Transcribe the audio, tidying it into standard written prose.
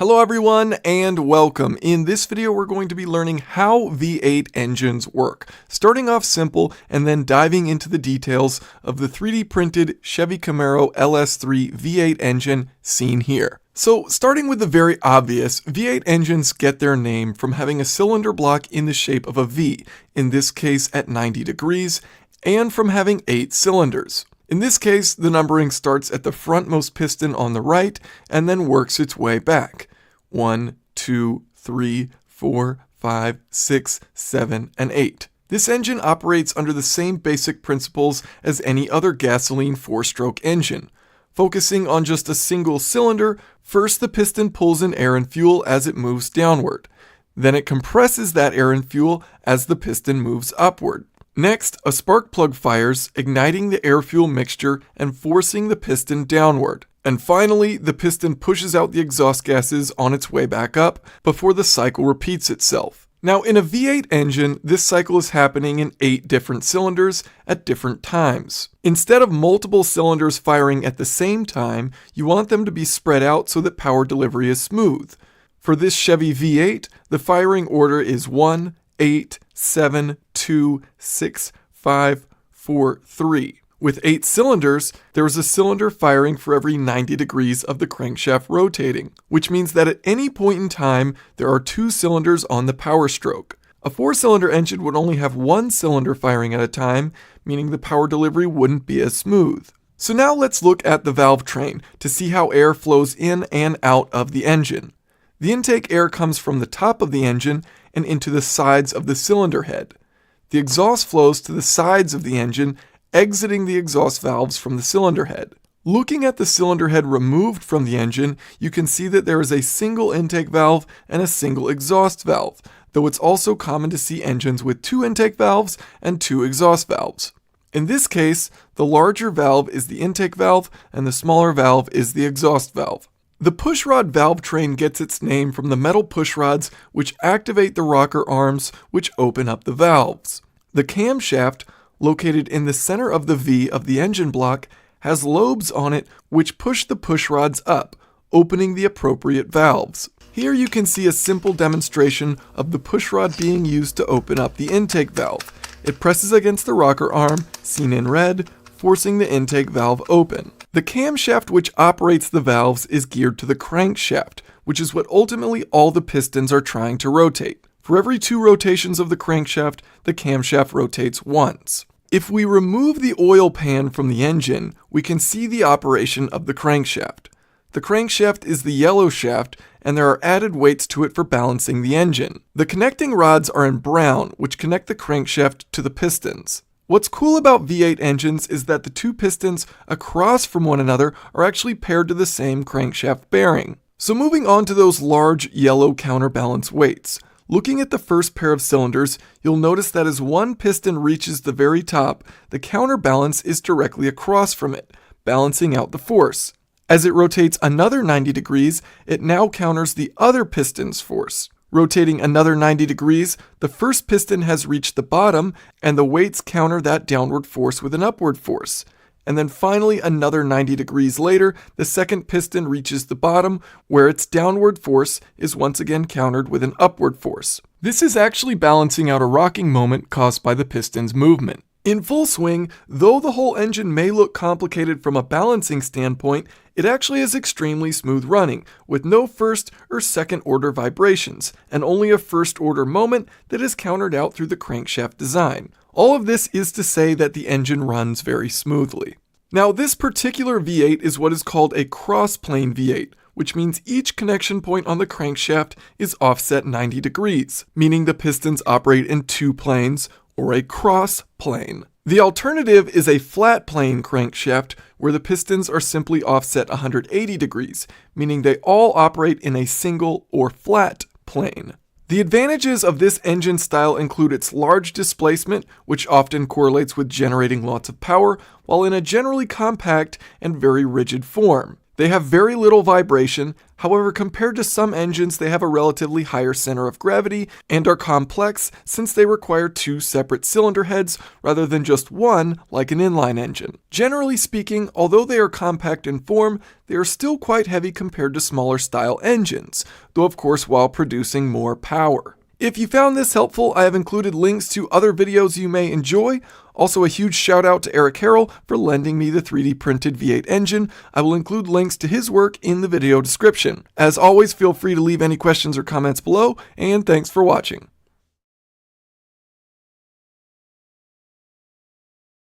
Hello everyone and welcome. In this video we're going to be learning how V8 engines work, starting off simple and then diving into the details of the 3D printed Chevy Camaro LS3 V8 engine seen here. So starting with the very obvious, V8 engines get their name from having a cylinder block in the shape of a V, in this case at 90 degrees, and from having 8 cylinders. In this case, the numbering starts at the frontmost piston on the right and then works its way back. 1, 2, 3, 4, 5, 6, 7, and 8. This engine operates under the same basic principles as any other gasoline 4-stroke engine. Focusing on just a single cylinder, first the piston pulls in air and fuel as it moves downward. Then it compresses that air and fuel as the piston moves upward. Next, a spark plug fires, igniting the air-fuel mixture and forcing the piston downward. And finally, the piston pushes out the exhaust gases on its way back up before the cycle repeats itself. Now, in a V8 engine, this cycle is happening in 8 different cylinders at different times. Instead of multiple cylinders firing at the same time, you want them to be spread out so that power delivery is smooth. For this Chevy V8, the firing order is 1, 8, 7, 2, 6, 5, 4, 3. With 8 cylinders, there is a cylinder firing for every 90 degrees of the crankshaft rotating, which means that at any point in time, there are 2 cylinders on the power stroke. A 4-cylinder engine would only have 1 cylinder firing at a time, meaning the power delivery wouldn't be as smooth. So now let's look at the valve train to see how air flows in and out of the engine. The intake air comes from the top of the engine and into the sides of the cylinder head. The exhaust flows to the sides of the engine, exiting the exhaust valves from the cylinder head. Looking at the cylinder head removed from the engine, you can see that there is a single intake valve and a single exhaust valve, though it's also common to see engines with 2 intake valves and 2 exhaust valves. In this case, the larger valve is the intake valve and the smaller valve is the exhaust valve. The pushrod valve train gets its name from the metal pushrods which activate the rocker arms which open up the valves. The camshaft, located in the center of the V of the engine block, has lobes on it which push the pushrods up, opening the appropriate valves. Here you can see a simple demonstration of the pushrod being used to open up the intake valve. It presses against the rocker arm, seen in red, forcing the intake valve open. The camshaft which operates the valves is geared to the crankshaft, which is what ultimately all the pistons are trying to rotate. For every 2 rotations of the crankshaft, the camshaft rotates once. If we remove the oil pan from the engine, we can see the operation of the crankshaft. The crankshaft is the yellow shaft, and there are added weights to it for balancing the engine. The connecting rods are in brown, which connect the crankshaft to the pistons. What's cool about V8 engines is that the 2 pistons across from one another are actually paired to the same crankshaft bearing. So moving on to those large yellow counterbalance weights. Looking at the first pair of cylinders, you'll notice that as one piston reaches the very top, the counterbalance is directly across from it, balancing out the force. As it rotates another 90 degrees, it now counters the other piston's force. Rotating another 90 degrees, the first piston has reached the bottom, and the weights counter that downward force with an upward force. And then finally, another 90 degrees later, the second piston reaches the bottom, where its downward force is once again countered with an upward force. This is actually balancing out a rocking moment caused by the piston's movement. In full swing, though the whole engine may look complicated from a balancing standpoint, it actually is extremely smooth running, with no first or second order vibrations, and only a first order moment that is countered out through the crankshaft design. All of this is to say that the engine runs very smoothly. Now, this particular V8 is what is called a cross-plane V8, which means each connection point on the crankshaft is offset 90 degrees, meaning the pistons operate in 2 planes, or a cross plane. The alternative is a flat plane crankshaft where the pistons are simply offset 180 degrees, meaning they all operate in a single or flat plane. The advantages of this engine style include its large displacement, which often correlates with generating lots of power, while in a generally compact and very rigid form. They have very little vibration. However, compared to some engines, they have a relatively higher center of gravity and are complex since they require two separate cylinder heads rather than just one like an inline engine. Generally speaking, although they are compact in form, they are still quite heavy compared to smaller style engines, though of course while producing more power. If you found this helpful, I have included links to other videos you may enjoy. Also, a huge shout out to Eric Harrell for lending me the 3D printed V8 engine. I will include links to his work in the video description. As always, feel free to leave any questions or comments below, and thanks for watching.